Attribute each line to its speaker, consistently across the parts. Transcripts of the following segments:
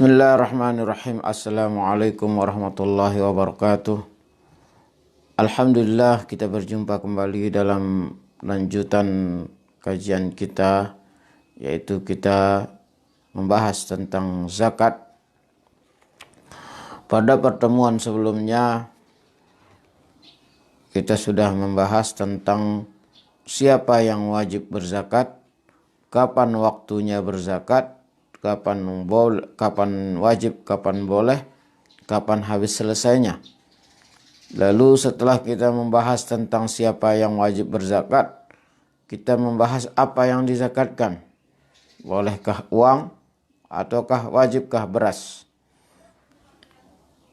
Speaker 1: Bismillahirrahmanirrahim. Assalamualaikum warahmatullahi wabarakatuh. Alhamdulillah, kita berjumpa kembali dalam lanjutan kajian kita, yaitu kita membahas tentang zakat. Pada pertemuan sebelumnya kita sudah membahas tentang siapa yang wajib berzakat, kapan waktunya berzakat, kapan wajib, kapan boleh, kapan habis selesainya. Lalu setelah kita membahas tentang siapa yang wajib berzakat, kita membahas apa yang dizakatkan. Bolehkah uang ataukah wajibkah beras?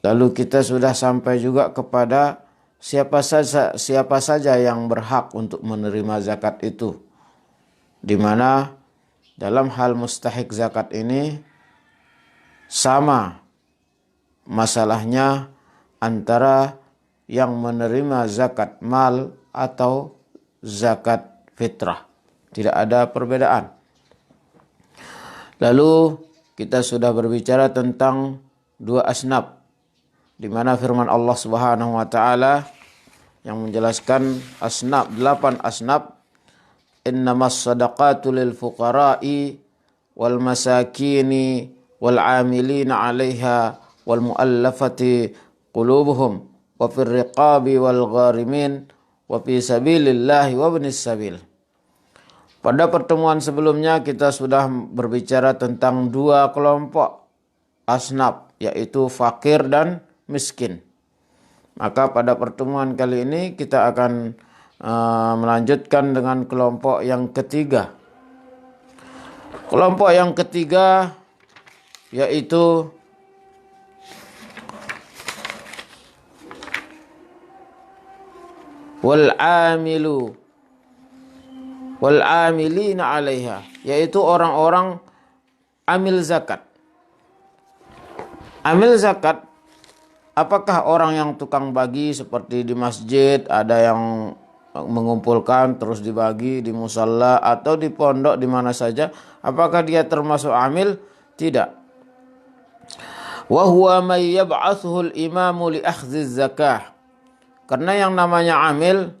Speaker 1: Lalu kita sudah sampai juga kepada siapa saja yang berhak untuk menerima zakat itu. Di mana dalam hal mustahik zakat ini sama masalahnya antara yang menerima zakat mal atau zakat fitrah. Tidak ada perbedaan. Lalu kita sudah berbicara tentang dua asnaf, di mana firman Allah Subhanahu wa taala yang menjelaskan asnaf, 8 asnaf. Innamas sadaqatu lil fuqara'i wal masakini wal 'amilina 'alaiha wal mu'allafati qulubuhum wa fir riqabi wal gharimin wa fi sabilillahi wa ibnis sabil. Pada pertemuan sebelumnya kita sudah berbicara tentang dua kelompok asnaf, yaitu fakir dan miskin. Maka pada pertemuan kali ini kita akan melanjutkan dengan kelompok yang ketiga. Kelompok yang ketiga yaitu wal amilina 'alaiha, yaitu orang-orang amil zakat. Amil zakat, apakah orang yang tukang bagi seperti di masjid, ada yang mengumpulkan terus dibagi di musalla atau di pondok di mana saja, apakah dia termasuk amil? Tidak. Wa huwa may yab'athuhu al-imamu li akhdhi zakah. Karena yang namanya amil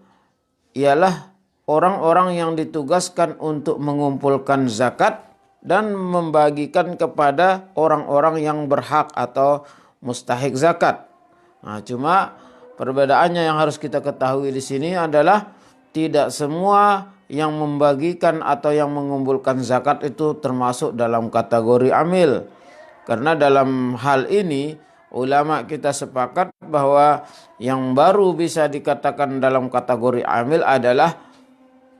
Speaker 1: ialah orang-orang yang ditugaskan untuk mengumpulkan zakat dan membagikan kepada orang-orang yang berhak atau mustahik zakat. Nah, cuma perbedaannya yang harus kita ketahui di sini adalah tidak semua yang membagikan atau yang mengumpulkan zakat itu termasuk dalam kategori amil. Karena dalam hal ini ulama kita sepakat bahwa yang baru bisa dikatakan dalam kategori amil adalah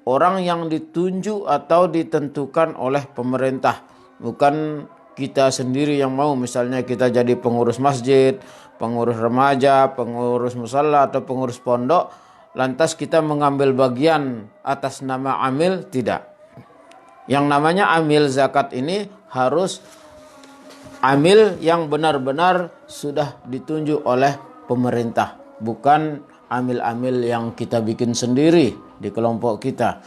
Speaker 1: orang yang ditunjuk atau ditentukan oleh pemerintah, bukan kita sendiri yang mau. Misalnya kita jadi pengurus masjid, pengurus remaja, pengurus musalla atau pengurus pondok, lantas kita mengambil bagian atas nama amil, tidak. Yang namanya amil zakat ini harus amil yang benar-benar sudah ditunjuk oleh pemerintah, bukan amil-amil yang kita bikin sendiri di kelompok kita.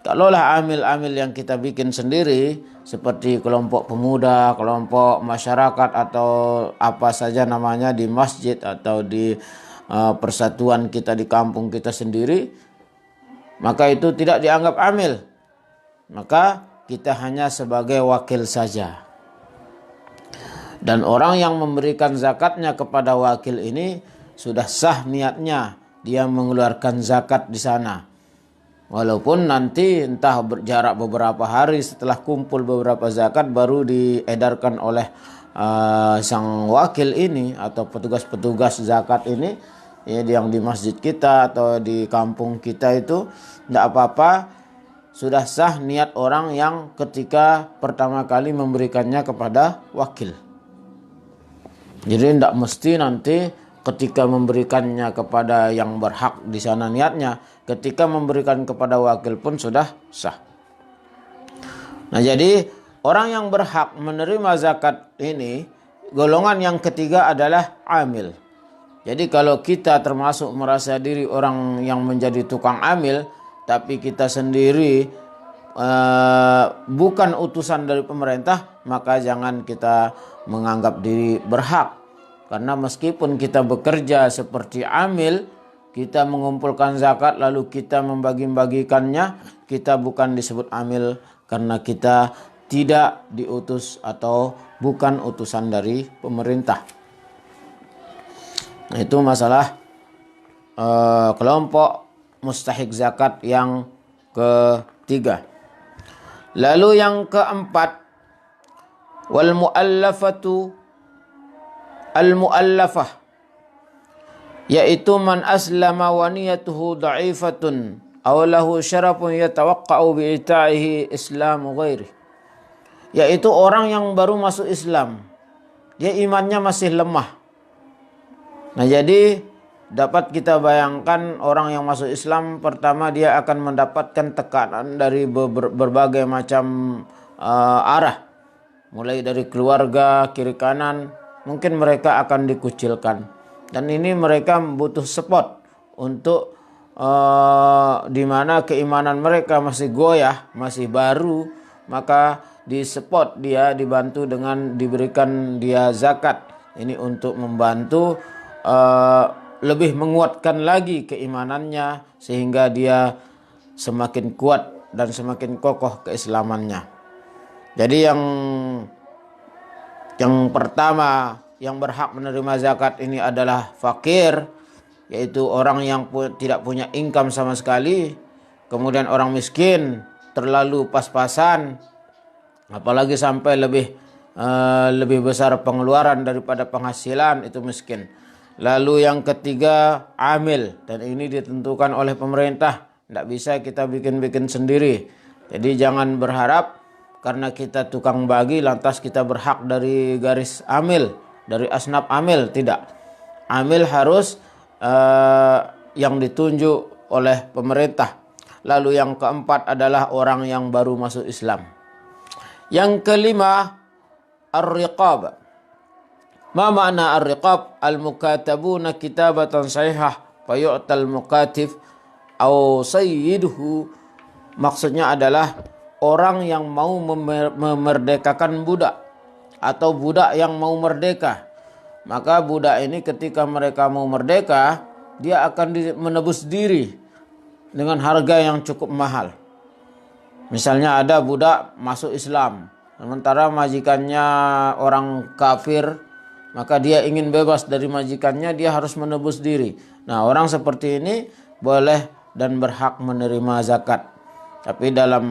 Speaker 1: Kalaulah amil-amil yang kita bikin sendiri seperti kelompok pemuda, kelompok masyarakat atau apa saja namanya di masjid atau di persatuan kita di kampung kita sendiri, maka itu tidak dianggap amil. Maka kita hanya sebagai wakil saja. Dan orang yang memberikan zakatnya kepada wakil ini sudah sah niatnya, dia mengeluarkan zakat di sana. Walaupun nanti entah berjarak beberapa hari setelah kumpul beberapa zakat baru diedarkan oleh sang wakil ini atau petugas-petugas zakat ini, ya, yang di masjid kita atau di kampung kita, itu tidak apa-apa. Sudah sah niat orang yang ketika pertama kali memberikannya kepada wakil. Jadi tidak mesti nanti ketika memberikannya kepada yang berhak di sana niatnya, ketika memberikan kepada wakil pun sudah sah. Nah, jadi orang yang berhak menerima zakat ini, golongan yang ketiga adalah amil. Jadi kalau kita termasuk merasa diri orang yang menjadi tukang amil, tapi kita sendiri bukan utusan dari pemerintah, maka jangan kita menganggap diri berhak. Karena meskipun kita bekerja seperti amil, kita mengumpulkan zakat lalu kita membagi-bagikannya, kita bukan disebut amil karena kita tidak diutus atau bukan utusan dari pemerintah. Nah, itu masalah kelompok mustahik zakat yang ketiga. Lalu yang keempat, wal muallafatu al muallafah, yaitu man aslama wa niyatuhu dha'ifatun aw lahu syarafun yatawaqqa'u bi ita'ihi islamu ghairi, yaitu orang yang baru masuk Islam, dia imannya masih lemah. Nah, jadi dapat kita bayangkan orang yang masuk Islam, pertama dia akan mendapatkan tekanan dari berbagai macam arah. Mulai dari keluarga, kiri kanan, mungkin mereka akan dikucilkan. Dan ini mereka butuh support untuk di mana keimanan mereka masih goyah, masih baru, maka disupport dia, dibantu dengan diberikan dia zakat. Ini untuk membantu lebih menguatkan lagi keimanannya sehingga dia semakin kuat dan semakin kokoh keislamannya. Jadi yang pertama yang berhak menerima zakat ini adalah fakir, yaitu orang yang tidak punya income sama sekali. Kemudian orang miskin, terlalu pas-pasan, apalagi sampai lebih besar pengeluaran daripada penghasilan, itu miskin. Lalu yang ketiga amil, dan ini ditentukan oleh pemerintah, tidak bisa kita bikin-bikin sendiri. Jadi jangan berharap karena kita tukang bagi lantas kita berhak dari garis amil, dari asnaf amil. Tidak, amil harus yang ditunjuk oleh pemerintah. Lalu yang keempat adalah orang yang baru masuk Islam. Yang kelima, ar-riqab. Ma makna ar-riqab? Al-mukatabuna kitabatan sahihah fayu'tal mukatif au sayyiduhu. Maksudnya adalah orang yang mau memerdekakan budak atau budak yang mau merdeka. Maka budak ini ketika mereka mau merdeka, dia akan menebus diri dengan harga yang cukup mahal. Misalnya ada budak masuk Islam, sementara majikannya orang kafir, maka dia ingin bebas dari majikannya, dia harus menebus diri. Nah, orang seperti ini boleh dan berhak menerima zakat. Tapi dalam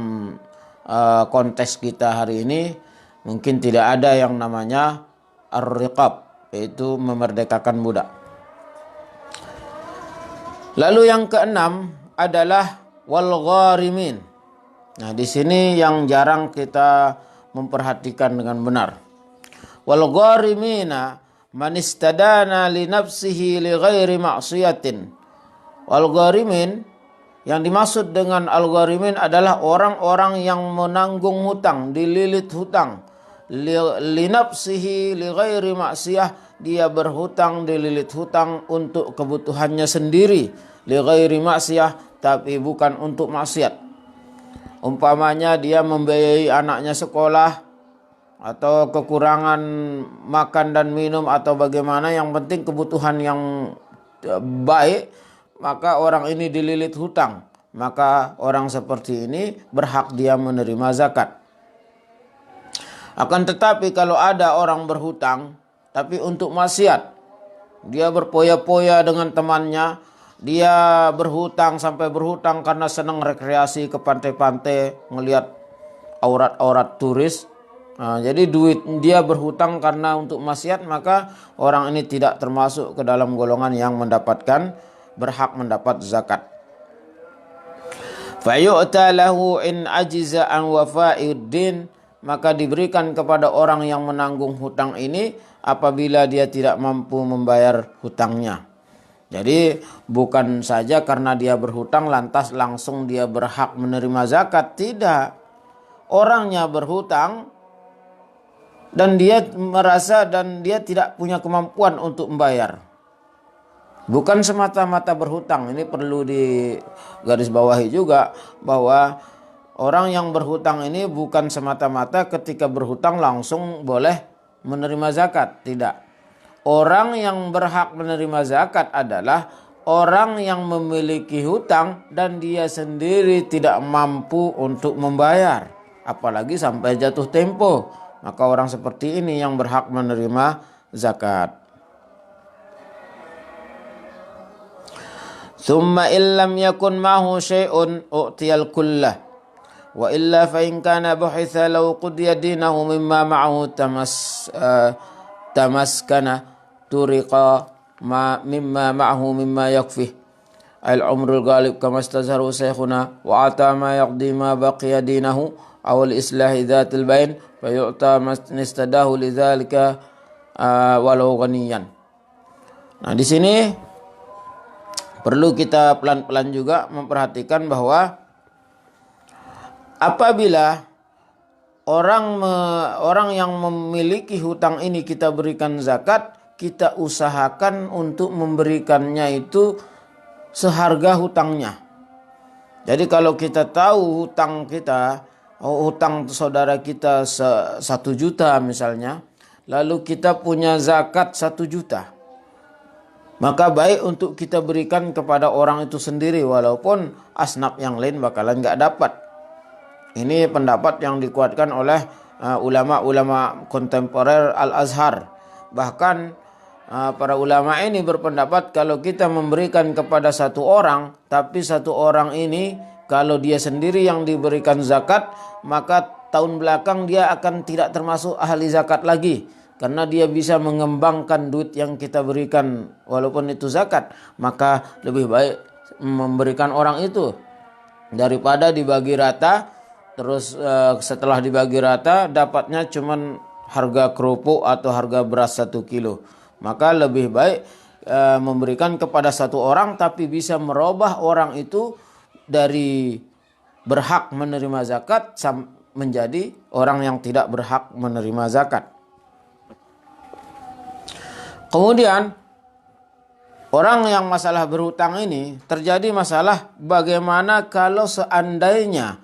Speaker 1: konteks kita hari ini mungkin tidak ada yang namanya ar-riqab, yaitu memerdekakan budak. Lalu yang keenam adalah wal gharimin. Nah, di sini yang jarang kita memperhatikan dengan benar. Wal gharimina man istadana li nafsihi li ghairi ma'siyatin. Wal gharimin, yang dimaksud dengan al gharimin adalah orang-orang yang menanggung hutang, dililit hutang. Li nafsihi li ghairi ma'siyah, dia berhutang, dililit hutang untuk kebutuhannya sendiri. Li ghairi ma'siyah, tapi bukan untuk maksiat. Umpamanya dia membiayai anaknya sekolah, atau kekurangan makan dan minum, atau bagaimana, yang penting kebutuhan yang baik, maka orang ini dililit hutang. Maka orang seperti ini berhak dia menerima zakat. Akan tetapi kalau ada orang berhutang tapi untuk maksiat, dia berpoya-poya dengan temannya, dia berhutang sampai berhutang karena senang rekreasi ke pantai-pantai, ngelihat aurat-aurat turis. Nah, jadi duit dia berhutang karena untuk maksiat, maka orang ini tidak termasuk ke dalam golongan yang berhak mendapat zakat. Fayu'ta lahu in ajiza an wafa'iddin, maka diberikan kepada orang yang menanggung hutang ini apabila dia tidak mampu membayar hutangnya. Jadi bukan saja karena dia berhutang lantas langsung dia berhak menerima zakat. Tidak. Orangnya berhutang dan dia merasa dan dia tidak punya kemampuan untuk membayar. Bukan semata-mata berhutang. Ini perlu digarisbawahi juga bahwa orang yang berhutang ini bukan semata-mata ketika berhutang langsung boleh menerima zakat? Tidak. Orang yang berhak menerima zakat adalah orang yang memiliki hutang dan dia sendiri tidak mampu untuk membayar, apalagi sampai jatuh tempo. Maka orang seperti ini yang berhak menerima zakat. Thumma illam yakun ma'hu syai'un u'tiyal kullah wa illa fa in kana buhitha law qudiya dinahu mimma ma'hu tamaskana turiqa mimma ma'hu mimma yakfih al-umrul ghalib kama istazharu syekhuna wa ata ma yaqdi ma baqiya dinahu aw al-islahi dhatil bain fa yu'ta mastadahu lidzalika walau ghaniyan. Nah, di sini perlu kita pelan-pelan juga memperhatikan bahwa apabila orang yang memiliki hutang ini kita berikan zakat, kita usahakan untuk memberikannya itu seharga hutangnya. Jadi kalau kita tahu hutang kita, hutang saudara kita 1 juta misalnya, lalu kita punya zakat 1 juta. Maka baik untuk kita berikan kepada orang itu sendiri walaupun asnaf yang lain bakalan nggak dapat. Ini pendapat yang dikuatkan oleh ulama-ulama kontemporer Al-Azhar. Bahkan para ulama ini berpendapat kalau kita memberikan kepada satu orang, tapi satu orang ini kalau dia sendiri yang diberikan zakat, maka tahun belakang dia akan tidak termasuk ahli zakat lagi. Karena dia bisa mengembangkan duit yang kita berikan walaupun itu zakat. Maka lebih baik memberikan orang itu daripada dibagi rata. Terus setelah dibagi rata dapatnya cuman harga kerupuk atau harga beras 1 kilo. Maka lebih baik memberikan kepada satu orang tapi bisa merubah orang itu dari berhak menerima zakat menjadi orang yang tidak berhak menerima zakat. Kemudian orang yang masalah berhutang ini terjadi masalah bagaimana kalau seandainya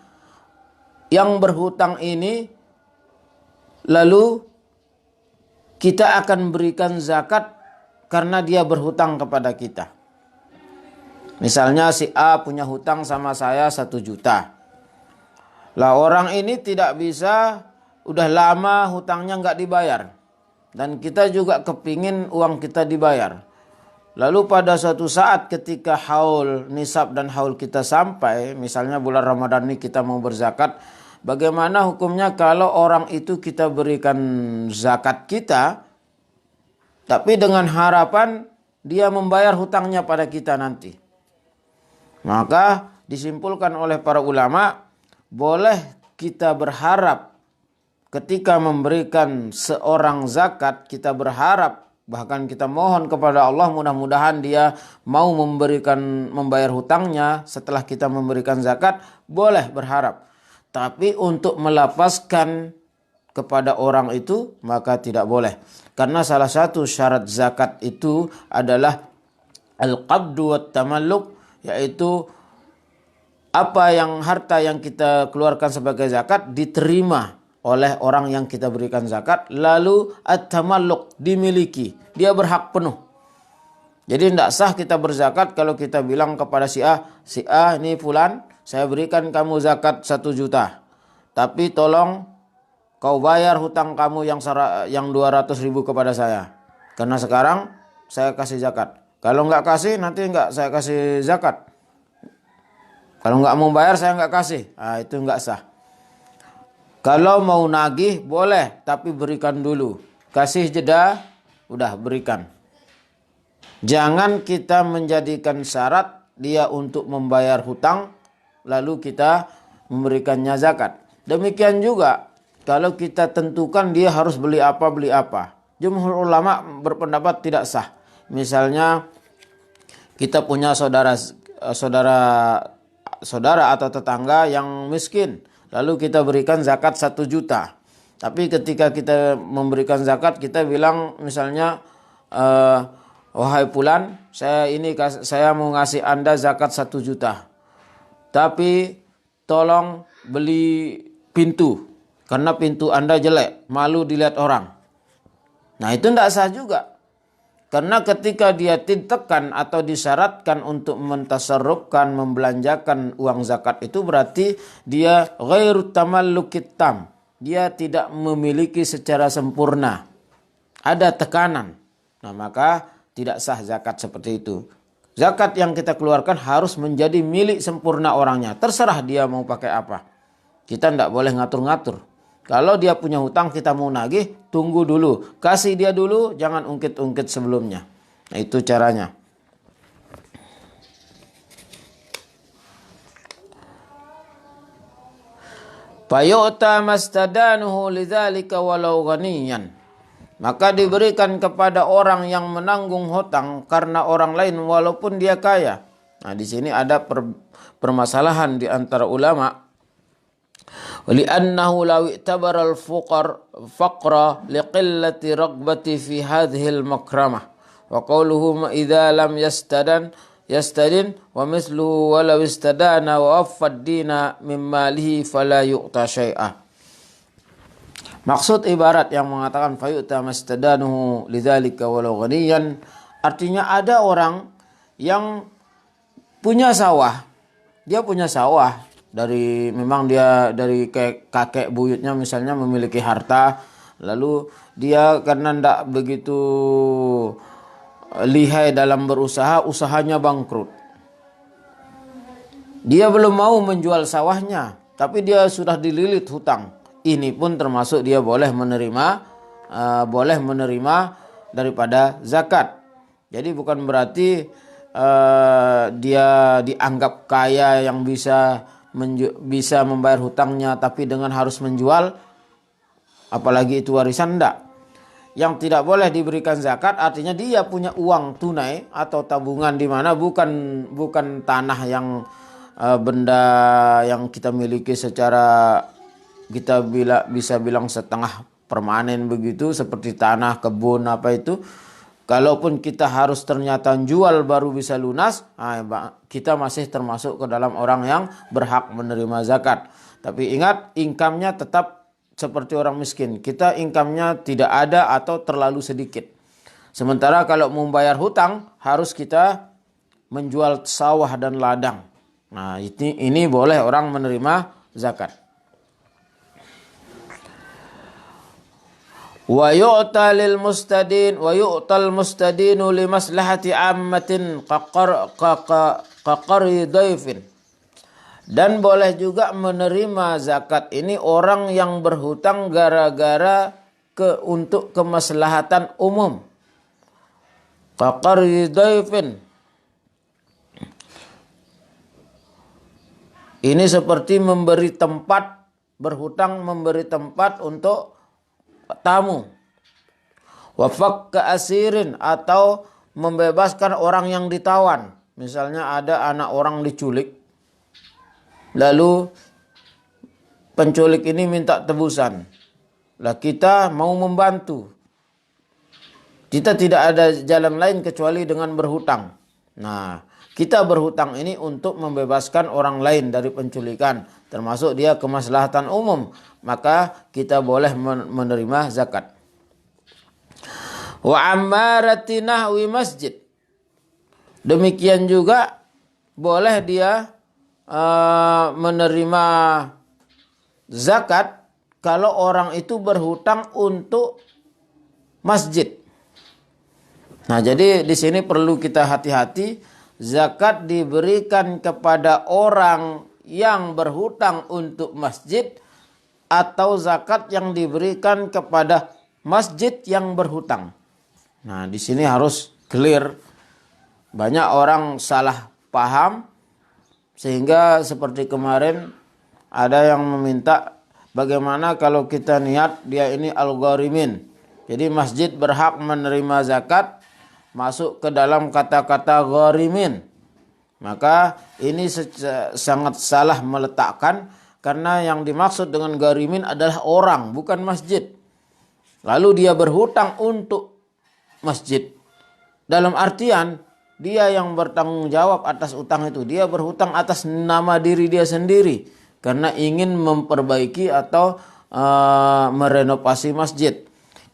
Speaker 1: yang berhutang ini lalu kita akan berikan zakat karena dia berhutang kepada kita. Misalnya si A punya hutang sama saya 1 juta. Lah orang ini tidak bisa, udah lama hutangnya nggak dibayar. Dan kita juga kepingin uang kita dibayar. Lalu pada suatu saat ketika haul nisab dan haul kita sampai, misalnya bulan Ramadan ini kita mau berzakat, bagaimana hukumnya kalau orang itu kita berikan zakat kita, tapi dengan harapan dia membayar hutangnya pada kita nanti. Maka disimpulkan oleh para ulama, boleh kita berharap ketika memberikan seorang zakat, kita berharap, bahkan kita mohon kepada Allah mudah-mudahan dia mau membayar hutangnya setelah kita memberikan zakat, boleh berharap. Tapi untuk melapaskan kepada orang itu maka tidak boleh. Karena salah satu syarat zakat itu adalah al-qabdu wat tamalluk, yaitu harta yang kita keluarkan sebagai zakat diterima oleh orang yang kita berikan zakat, lalu at-tamalluk dimiliki, dia berhak penuh. Jadi tidak sah kita berzakat kalau kita bilang kepada si A ini fulan, saya berikan kamu zakat 1 juta. Tapi tolong kau bayar hutang kamu yang 200.000 kepada saya. Karena sekarang saya kasih zakat. Kalau nggak kasih nanti nggak saya kasih zakat. Kalau nggak mau bayar saya nggak kasih. Nah, itu nggak sah. Kalau mau nagih boleh, tapi berikan dulu. Kasih jeda, udah berikan. Jangan kita menjadikan syarat dia untuk membayar hutang, lalu kita memberikannya zakat. Demikian juga kalau kita tentukan dia harus beli apa. Jumhur ulama berpendapat tidak sah. Misalnya kita punya saudara atau tetangga yang miskin, lalu kita berikan zakat 1 juta. Tapi ketika kita memberikan zakat, kita bilang misalnya, wahai fulan, saya mau ngasih Anda zakat 1 juta. Tapi tolong beli pintu, karena pintu Anda jelek, malu dilihat orang. Nah itu tidak sah juga. Karena ketika dia ditekan atau disyaratkan untuk mentasarrufkan, membelanjakan uang zakat itu berarti dia ghairu tamallukit tam. Dia tidak memiliki secara sempurna. Ada tekanan. Nah maka tidak sah zakat seperti itu. Zakat yang kita keluarkan harus menjadi milik sempurna orangnya. Terserah dia mau pakai apa. Kita tidak boleh ngatur-ngatur. Kalau dia punya hutang kita mau nagih, tunggu dulu. Kasih dia dulu, jangan ungkit-ungkit sebelumnya. Nah, itu caranya. Fayu'ta mastadanuhu lidzalika walau ghaniyan. Maka diberikan kepada orang yang menanggung hutang karena orang lain walaupun dia kaya. Nah, di sini ada permasalahan di antara ulama. Li'annahu law i'tabara al-faqra liqillati raghbati fi hadhihi al-makramah wa qawluhu idza lam yastadin wa misluhu wa law istadana wa waffad dina min malihi fala yu'ta syai'ah. Maksud ibarat yang mengatakan fayu'ta mastadanuhu lidzalika walau ghaniyan, artinya ada orang yang punya sawah. Dia punya sawah. Memang dia dari kakek buyutnya misalnya memiliki harta, lalu dia karena tidak begitu lihai dalam berusaha, usahanya bangkrut. Dia belum mau menjual sawahnya, tapi dia sudah dililit hutang. Ini pun termasuk dia boleh menerima daripada zakat. Jadi bukan berarti dia dianggap kaya yang bisa membayar hutangnya tapi dengan harus menjual, apalagi itu warisan, enggak. Yang tidak boleh diberikan zakat artinya dia punya uang tunai atau tabungan di mana bukan tanah yang benda yang kita miliki secara kita bisa bilang setengah permanen begitu, seperti tanah, kebun apa itu. Kalaupun kita harus ternyata jual baru bisa lunas, kita masih termasuk ke dalam orang yang berhak menerima zakat. Tapi ingat, income-nya tetap seperti orang miskin. Kita income-nya tidak ada atau terlalu sedikit. Sementara kalau membayar hutang, harus kita menjual sawah dan ladang. Nah, ini boleh orang menerima zakat. Wa yu'tal mustadinu li maslahati ammatin qaqari dhaifin. Dan boleh juga menerima zakat ini orang yang berhutang gara-gara untuk kemaslahatan umum. Qaqari dhaifin. Ini seperti berhutang memberi tempat untuk tamu. Wafak ke asirin, atau membebaskan orang yang ditawan. Misalnya ada anak orang diculik, lalu penculik ini minta tebusan. Lah kita mau membantu. Kita tidak ada jalan lain kecuali dengan berhutang. Nah, kita berhutang ini untuk membebaskan orang lain dari penculikan, termasuk dia kemaslahatan umum, maka kita boleh menerima zakat. Wa ammarati nahwi masjid. Demikian juga boleh dia menerima zakat kalau orang itu berhutang untuk masjid. Nah, jadi di sini perlu kita hati-hati. Zakat diberikan kepada orang yang berhutang untuk masjid atau zakat yang diberikan kepada masjid yang berhutang. Nah, di sini harus clear. Banyak orang salah paham sehingga seperti kemarin ada yang meminta bagaimana kalau kita niat dia ini al-gharimin. Jadi masjid berhak menerima zakat masuk ke dalam kata-kata gharimin. Maka ini sangat salah meletakkan, karena yang dimaksud dengan gharimin adalah orang, bukan masjid. Lalu dia berhutang untuk masjid. Dalam artian dia yang bertanggung jawab atas utang itu. Dia berhutang atas nama diri dia sendiri karena ingin memperbaiki atau merenovasi masjid.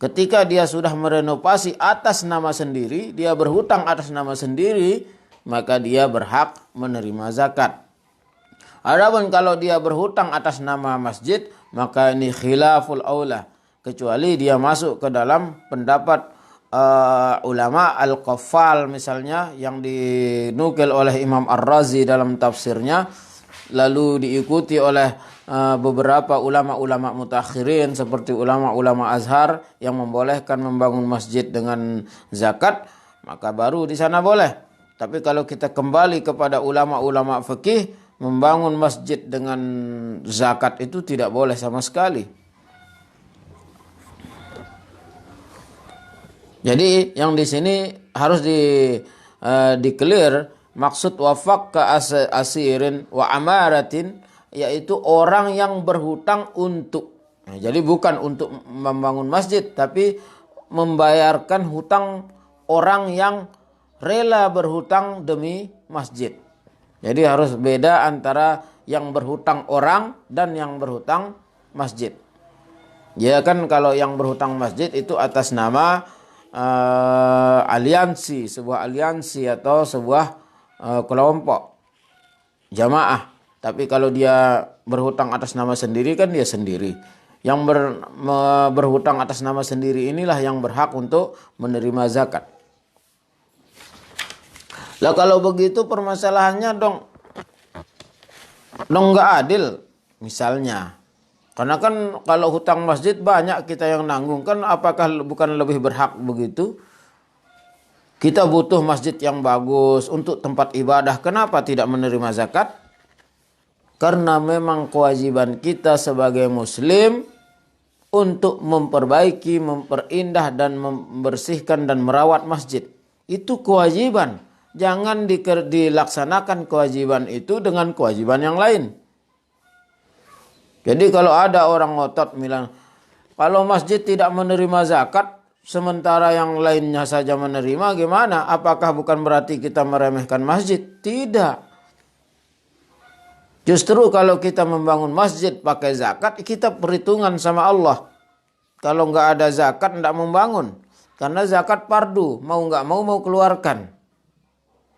Speaker 1: Ketika dia sudah merenovasi atas nama sendiri, dia berhutang atas nama sendiri, maka dia berhak menerima zakat. Adapun kalau dia berhutang atas nama masjid, maka ini khilaful aula, kecuali dia masuk ke dalam pendapat ulama al-qaffal misalnya yang dinukil oleh Imam Ar-Razi dalam tafsirnya, lalu diikuti oleh beberapa ulama-ulama mutakhirin seperti ulama-ulama Azhar yang membolehkan membangun masjid dengan zakat, maka baru di sana boleh. Tapi kalau kita kembali kepada ulama-ulama fikih, membangun masjid dengan zakat itu tidak boleh sama sekali. Jadi yang di sini harus di clear maksud wafak ke asirin wa amaratin, yaitu orang yang berhutang untuk. Nah, jadi bukan untuk membangun masjid, tapi membayarkan hutang orang yang rela berhutang demi masjid. Jadi harus beda antara yang berhutang orang dan yang berhutang masjid. Ya kan, kalau yang berhutang masjid itu atas nama aliansi, sebuah aliansi atau sebuah kelompok jamaah. Tapi kalau dia berhutang atas nama sendiri, kan dia sendiri. Yang berhutang atas nama sendiri inilah yang berhak untuk menerima zakat. Lah kalau begitu permasalahannya dong nggak adil misalnya. Karena kan kalau hutang masjid banyak kita yang nanggung, kan apakah bukan lebih berhak begitu? Kita butuh masjid yang bagus untuk tempat ibadah, kenapa tidak menerima zakat? Karena memang kewajiban kita sebagai muslim untuk memperbaiki, memperindah dan membersihkan dan merawat masjid. Itu kewajiban. Jangan dilaksanakan kewajiban itu dengan kewajiban yang lain. Jadi kalau ada orang ngotot bilang, kalau masjid tidak menerima zakat, sementara yang lainnya saja menerima, gimana? Apakah bukan berarti kita meremehkan masjid? Tidak. Justru kalau kita membangun masjid pakai zakat, kita perhitungan sama Allah. Kalau nggak ada zakat, nggak membangun. Karena zakat fardu, mau nggak mau keluarkan.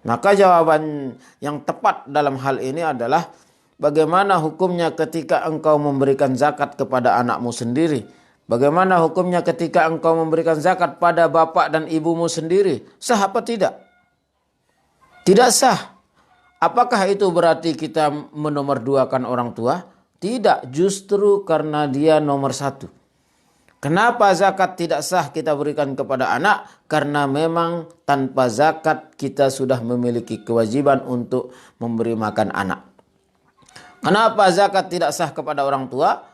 Speaker 1: Maka jawaban yang tepat dalam hal ini adalah, bagaimana hukumnya ketika engkau memberikan zakat kepada anakmu sendiri? Bagaimana hukumnya ketika engkau memberikan zakat pada bapak dan ibumu sendiri? Sah apa tidak? Tidak sah. Apakah itu berarti kita menomorduakan orang tua? Tidak, justru karena dia nomor satu. Kenapa zakat tidak sah kita berikan kepada anak? Karena memang tanpa zakat kita sudah memiliki kewajiban untuk memberi makan anak. Kenapa zakat tidak sah kepada orang tua?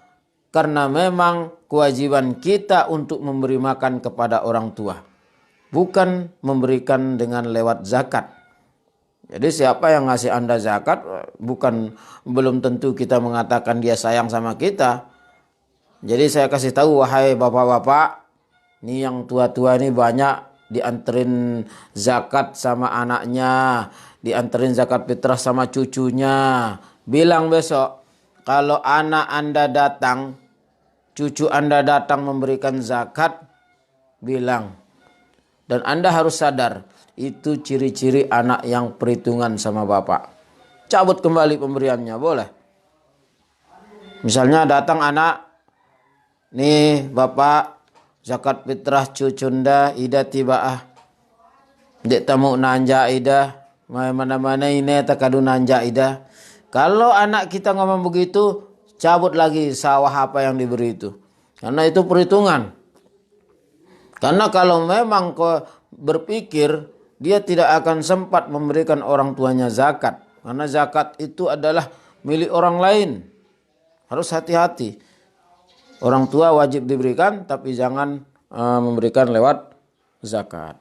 Speaker 1: Karena memang kewajiban kita untuk memberi makan kepada orang tua, bukan memberikan dengan lewat zakat. Jadi siapa yang ngasih Anda zakat, belum tentu kita mengatakan dia sayang sama kita. Jadi saya kasih tahu, wahai bapak-bapak, ini yang tua-tua ini banyak dianterin zakat sama anaknya, dianterin zakat fitrah sama cucunya. Bilang besok, kalau anak Anda datang, cucu Anda datang memberikan zakat, bilang. Dan Anda harus sadar, itu ciri-ciri anak yang perhitungan sama bapak. Cabut kembali pemberiannya, boleh. Misalnya datang anak, nih bapak, zakat fitrah cucunda ida tibaah. Dek tamu nanja ida, mana-mana ini takadu nanja ida. Kalau anak kita ngomong begitu, cabut lagi sawah apa yang diberi itu. Karena itu perhitungan. Karena kalau memang kau berpikir, dia tidak akan sempat memberikan orang tuanya zakat. Karena zakat itu adalah milik orang lain. Harus hati-hati. Orang tua wajib diberikan, tapi jangan memberikan lewat zakat.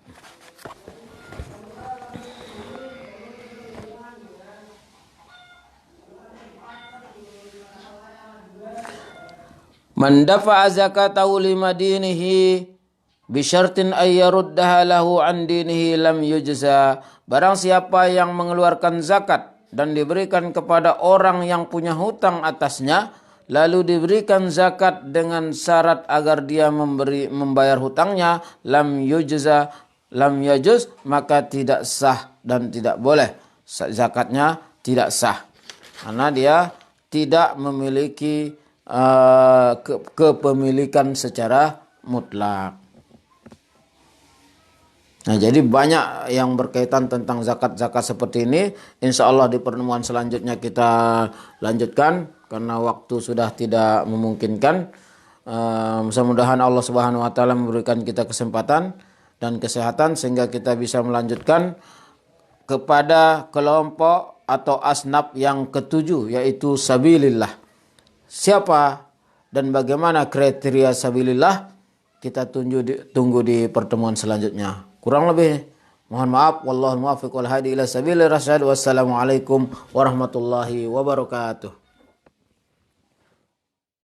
Speaker 1: Man dafa'a zakatahu limadinihi bisyartin ayyaruddaha lahu an dinihi lam yujza. Barang siapa yang mengeluarkan zakat dan diberikan kepada orang yang punya hutang atasnya, lalu diberikan zakat dengan syarat agar dia membayar hutangnya, lam yajuz, maka tidak sah dan tidak boleh, zakatnya tidak sah karena dia tidak memiliki kepemilikan secara mutlak. Nah, jadi banyak yang berkaitan tentang zakat-zakat seperti ini. Insya Allah di pertemuan selanjutnya kita lanjutkan karena waktu sudah tidak memungkinkan. Mudah-mudahan Allah Subhanahu wa taala memberikan kita kesempatan dan kesehatan sehingga kita bisa melanjutkan kepada kelompok atau asnaf yang ketujuh, yaitu sabilillah. Siapa dan bagaimana kriteria sabilillah kita tunggu di pertemuan selanjutnya. Kurang lebih mohon maaf, wallahul muwaffiq wal hadi ila sabilir rasyad. Wassalamualaikum warahmatullahi wabarakatuh.